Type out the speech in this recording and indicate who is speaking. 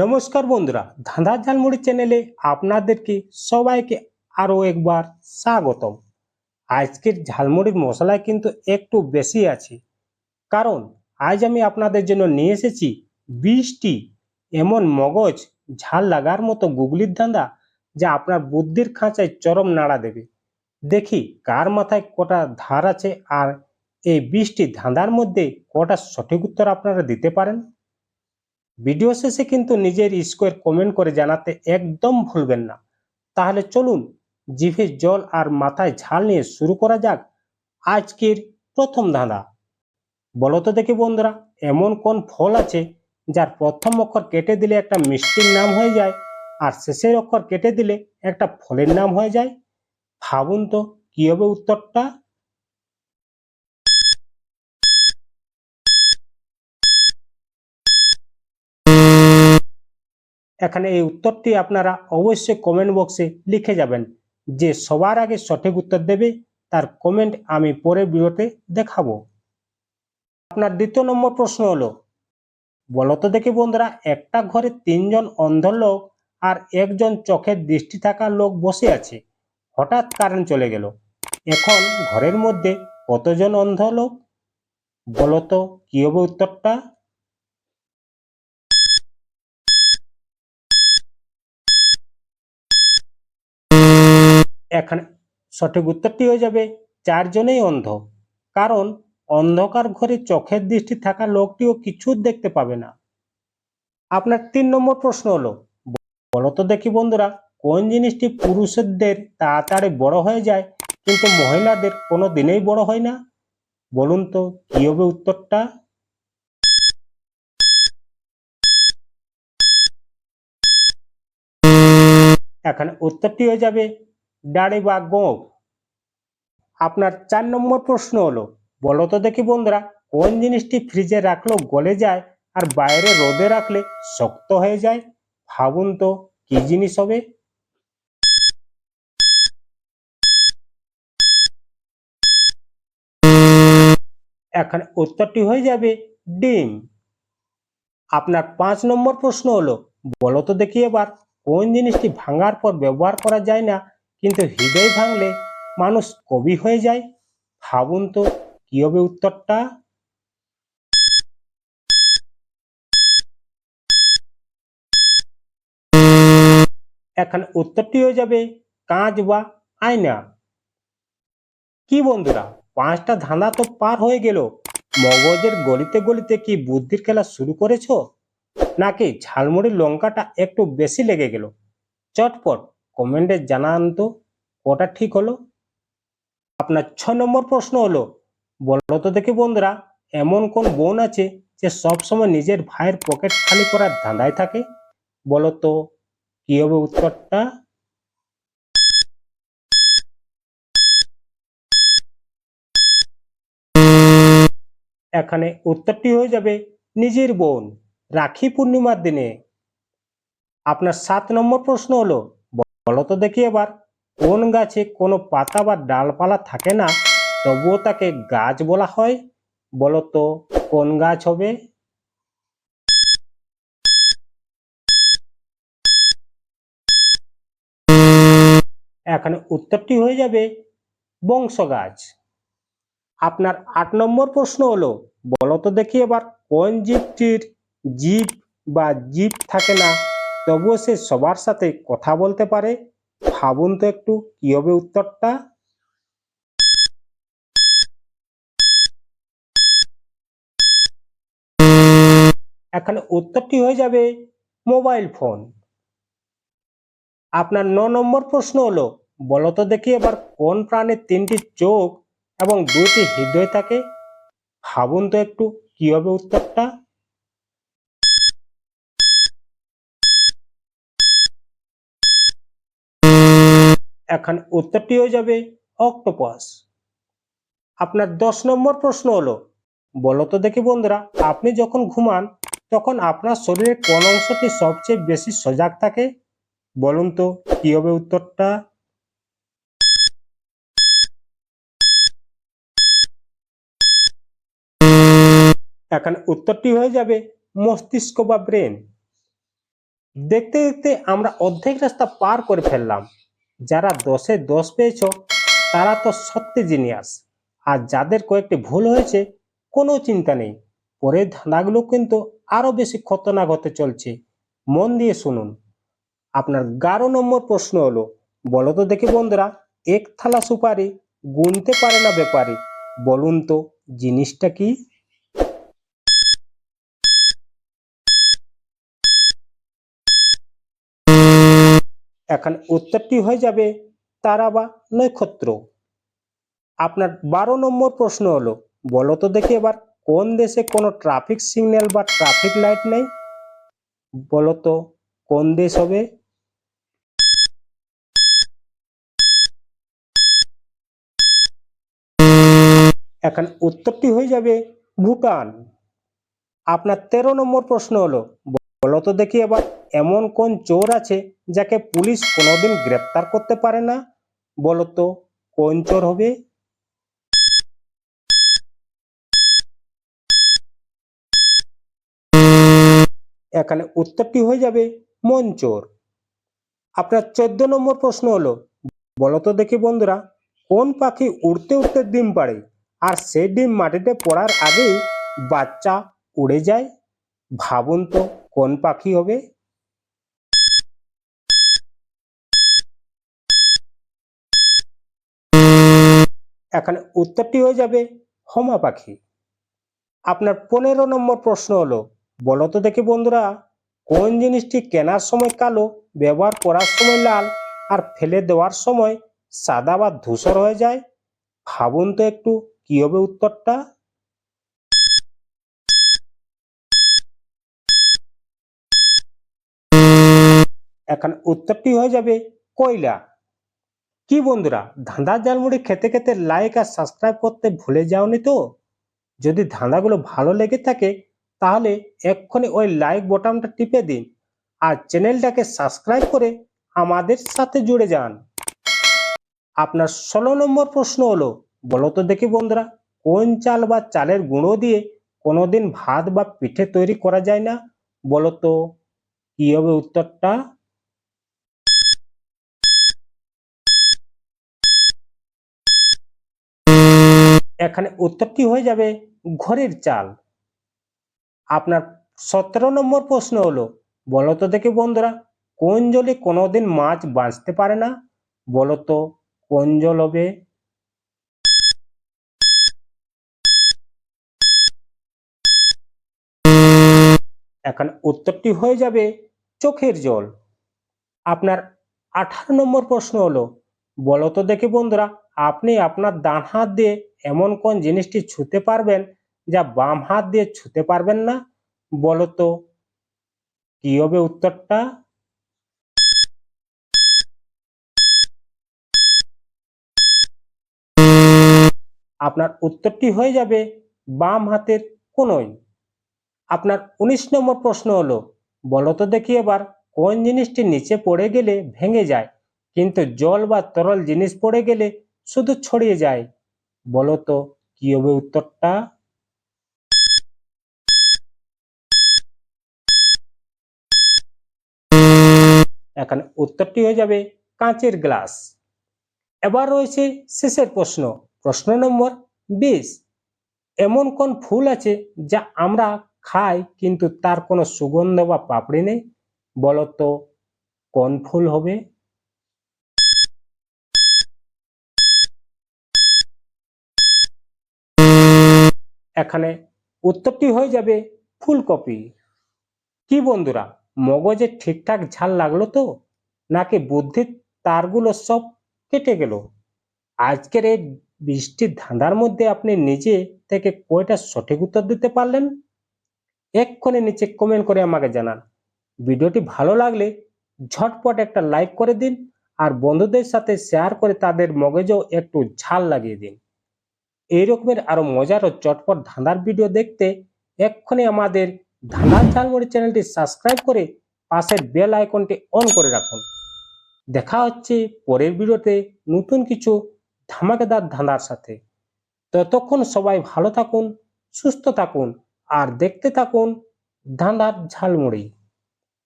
Speaker 1: নমস্কার বন্ধুরা, ধাঁধা ঝালমুড়ি চ্যানেলে আপনাদেরকে সবাইকে আরো একবার স্বাগতম। আজকের ঝালমুড়ির মশলা কিন্তু একটু বেশি আছে, কারণ আজ আমি আপনাদের জন্য নিয়ে এসেছি 20টি এমন মগজ ঝাল লাগার মতো গুগলির ধাঁধা, যা আপনার বুদ্ধির খাঁচায় চরম নাড়া দেবে। দেখি কার মাথায় কটা ধার আছে, আর এই 20টি ধাঁধার মধ্যে কটা সঠিক উত্তর আপনারা দিতে পারেন। ভিডিও শেষে কিন্তু নিজের স্কোর কমেন্ট করে জানাতে একদম ভুলবেন না। তাহলে চলুন জিভে জল আর মাথায় ঝাল নিয়ে শুরু করা যাক আজকের প্রথম ধাঁধা। বলো তো দেখি বন্ধুরা, এমন কোন ফল আছে যার প্রথম অক্ষর কেটে দিলে একটা মিষ্টির নাম হয়ে যায়, আর শেষের অক্ষর কেটে দিলে একটা ফলের নাম হয়ে যায়? ভাবুন তো কি হবে উত্তরটা। এখানে এই উত্তরটি আপনারা অবশ্যই কমেন্ট বক্সে লিখে যাবেন। যে সবার আগে সঠিক উত্তর দেবে তার কমেন্ট আমি পরের ভিডিওতে দেখাবো। আপনার দ্বিতীয় নম্বর প্রশ্ন হলো, বলতো দেখি বন্ধুরা, একটা ঘরে 3জন অন্ধ লোক আর একজন চোখের দৃষ্টি থাকা লোক বসে আছে। হঠাৎ কারেন্ট চলে গেল। এখন ঘরের মধ্যে কতজন অন্ধ লোক? বলতো কি হবে উত্তরটা। এখানে সঠিক উত্তরটি হয়ে যাবে 4জনেই অন্ধ, কারণ অন্ধকার ঘরে চোখের দৃষ্টি থাকা লোকটিও কিছু দেখতে পাবে না। আপনার 3 নম্বর প্রশ্ন হলো, বলতো দেখি বন্ধুরা, কোন জিনিসটি পুরুষদের তাড়াতাড়ি বড় হয়ে যায় কিন্তু মহিলাদের কোনো দিনেই বড় হয় না? বলুন তো কি হবে উত্তরটা। এখানে উত্তরটি হয়ে যাবে দাড়ি বা গোঁফ। আপনার 4 নম্বর প্রশ্ন হলো, বলতো দেখি বন্ধুরা, কোন জিনিসটি ফ্রিজে রাখলেও গলে যায় আর বাইরে রোদে রাখলে শক্ত হয়ে যায়? ভাবুন তো কি জিনিস হবে। এখানে উত্তরটি হয়ে যাবে ডিম। আপনার 5 নম্বর প্রশ্ন হলো, বলতো দেখি এবার, কোন জিনিসটি ভাঙার পর ব্যবহার করা যায় না কিন্তু হৃদয় ভাঙলে মানুষ কবি হয়ে যায়? ভাবুন তো কি হবে উত্তরটা। এখানে উত্তরটি হয়ে যাবে কাঁচ বা আয়না। কি বন্ধুরা, 5টা ধাঁধা তো পার হয়ে গেল। মগজের গলিতে গলিতে কি বুদ্ধির খেলা শুরু করেছো, নাকি ঝালমুড়ির লঙ্কাটা একটু বেশি লেগে গেল? চটপট কমেন্টে জানান তো কটা ঠিক হলো। আপনার 6 নম্বর প্রশ্ন হলো, বলতো দেখি বন্ধুরা, এমন কোন বোন আছে যে সবসময় নিজের ভাইয়ের পকেট খালি করার ধাঁধায় থাকে? বলতো কি হবে উত্তরটা। এখানে উত্তরটি হয়ে যাবে নিজের বোন, রাখি পূর্ণিমার দিনে। আপনার 7 নম্বর প্রশ্ন হলো, বলতো দেখি এবার, কোন গাছে কোনো পাতা বা ডালপালা থাকে না তবুও তাকে গাছ বলা হয়? বলতো কোন গাছ হবে। এখানে উত্তরটি হয়ে যাবে বংশ গাছ। আপনার 8 নম্বর প্রশ্ন হলো, বলতো দেখি এবার, কোন জীবটির জীব বা জীব থাকে না তবুও সে সবার সাথে কথা বলতে পারে? ভাবুন তো একটু কি হবে উত্তরটা। এখানে উত্তরটি হয়ে যাবে মোবাইল ফোন। আপনার 9 নম্বর প্রশ্ন হলো, বলতো দেখি এবার, কোন প্রাণীর 3টি চোখ এবং 2টি হৃদয় থাকে? ভাবুন তো একটু কি হবে উত্তরটা। এখানে উত্তরটি হয়ে যাবে অক্টোপাস। আপনার 10 নম্বর প্রশ্ন হলো, বলতো দেখি বন্ধুরা, আপনি যখন ঘুমান তখন আপনার শরীরের কোন অংশটি সবচেয়ে বেশি সজাগ থাকে? বলুন তো কি হবে উত্তরটা। এখানে উত্তরটি হয়ে যাবে মস্তিষ্ক বা ব্রেন। দেখতে দেখতে আমরা অর্ধেক রাস্তা পার করে ফেললাম। যারা 10-এ 10 পেয়েছ তারা তো সত্যি জিনিয়াস, আর যাদের কয়েকটি ভুল হয়েছে কোনো চিন্তা নেই, পরের ধাঁধাগুলো কিন্তু আরো বেশি খতরনাক হতে চলছে। মন দিয়ে শুনুন। আপনার 11 নম্বর প্রশ্ন হলো, বলো তো দেখি বন্ধুরা, এক থালা সুপারি গুনতে পারে না ব্যাপারী, বলুন তো জিনিসটা কি? এখানে উত্তরটি হয়ে যাবে তারা বা নক্ষত্র। আপনার 12 নম্বর প্রশ্ন হলো, বলো তো দেখি এবার, কোন দেশে কোনো ট্রাফিক সিগন্যাল বা ট্রাফিক লাইট নেই, বলো তো কোন দেশ হবে? এখানে উত্তরটি হয়ে যাবে ভুটান। আপনার 13 নম্বর প্রশ্ন হলো, বলো তো দেখি এবার, এমন কোন চোর আছে যাকে পুলিশ কোনোদিন গ্রেপ্তার করতে পারে না, বলো তো কোন চোর হবে? এখানে উত্তরটি হয়ে যাবে মনচোর। আপনার 14 নম্বর প্রশ্ন হলো, বলো তো দেখি বন্ধুরা, কোন পাখি উড়তে উড়তে ডিম পাড়ে আর সেই ডিম মাটিতে পড়ার আগেই বাচ্চা উড়ে যায়, ভাবুন তো কোন পাখি হবে? এখানে উত্তরটি হয়ে যাবে হমা পাখি। আপনার 15 নম্বর প্রশ্ন হলো, বলো তো দেখি বন্ধুরা, কোন জিনিসটি কেনার সময় কালো, ব্যবহার করার সময় লাল, আর ফেলে দেওয়ার সময় সাদা বা ধূসর হয়ে যায়, ভাবুন তো একটু কি হবে উত্তরটা? এখানে উত্তরটি হয়ে যাবে কয়লা। কি বন্ধুরা, ধাঁধার জালমুড়ি খেতে খেতে লাইক আর সাবস্ক্রাইব করতে ভুলে যাওনি তো? যদি ধাঁধাগুলো ভালো লেগে থাকে তাহলে এক্ষুনি ওই লাইক বোতামটা টিপে দিন, আর চ্যানেলটাকে সাবস্ক্রাইব করে আমাদের সাথে জুড়ে যান। আপনার 16 নম্বর প্রশ্ন হলো, বলো তো দেখি বন্ধুরা, কোন চাল বা চালের গুঁড়ো দিয়ে কোনোদিন ভাত বা পিঠে তৈরি করা যায় না, বলো তো কি হবে উত্তরটা? এখানে উত্তরটি হয়ে যাবে ঘরের চাল। আপনার 17 নম্বর প্রশ্ন হলো, বলো তো দেখি বন্ধুরা, কোন জলে কোনোদিন মাছ বাঁচতে পারে না, বলো তো কোন জল হবে? এখন উত্তরটি হয়ে যাবে চোখের জল। আপনার 18 নম্বর প্রশ্ন হলো, বলো তো দেখি বন্ধুরা, আপনি আপনার ডান হাত দিয়ে এমন কোন জিনিসটি ছুঁতে পারবেন যা বাম হাত দিয়ে ছুঁতে পারবেন না, বলো তো কি হবে উত্তরটা? আপনার উত্তরটি হয়ে যাবে বাম হাতের কনুই। আপনার 19 নম্বর প্রশ্ন হলো, বলো তো দেখি এবার, কোন জিনিসটি নিচে পড়ে গেলে ভেঙে যায় কিন্তু জল বা তরল জিনিস পড়ে গেলে শুধু ছড়িয়ে যায়, বলো তো কি হবে উত্তরটা? এখানে উত্তরটি হয়ে যাবে কাঁচের গ্লাস। এবার রয়েছে শেষের প্রশ্ন, প্রশ্ন নম্বর 20। এমন কোন ফুল আছে যা আমরা খাই কিন্তু তার কোনো সুগন্ধ বা পাপড়ি নেই, বলো তো কোন ফুল হবে? এখানে উত্তরটি হয়ে যাবে ফুলকপি। কি বন্ধুরা, মগজে ঠিকঠাক ঝাল লাগলো তো, নাকি বুদ্ধির তারগুলো সব কেটে গেল? আজকের এই বৃষ্টির ধাঁধার মধ্যে আপনি নিজে থেকে কয়টা সঠিক উত্তর দিতে পারলেন? এক্ষুনি নিচে কমেন্ট করে আমাকে জানান। ভিডিওটি ভালো লাগলে ঝটপট একটা লাইক করে দিন, আর বন্ধুদের সাথে শেয়ার করে তাদের মগজেও একটু ঝাল লাগিয়ে দিন। এই রকমের আরো মজার ও চটপট ধাঁধার ভিডিও দেখতে এক্ষুনি আমাদের ধাঁধার ঝালমুড়ি চ্যানেলটি সাবস্ক্রাইব করে পাশের বেল আইকনটি অন করে রাখুন। দেখা হচ্ছে পরের ভিডিওতে নতুন কিছু ধামাকেদার ধাঁধার সাথে। ততক্ষণ সবাই ভালো থাকুন, সুস্থ থাকুন, আর দেখতে থাকুন ধাঁধার ঝালমুড়ি।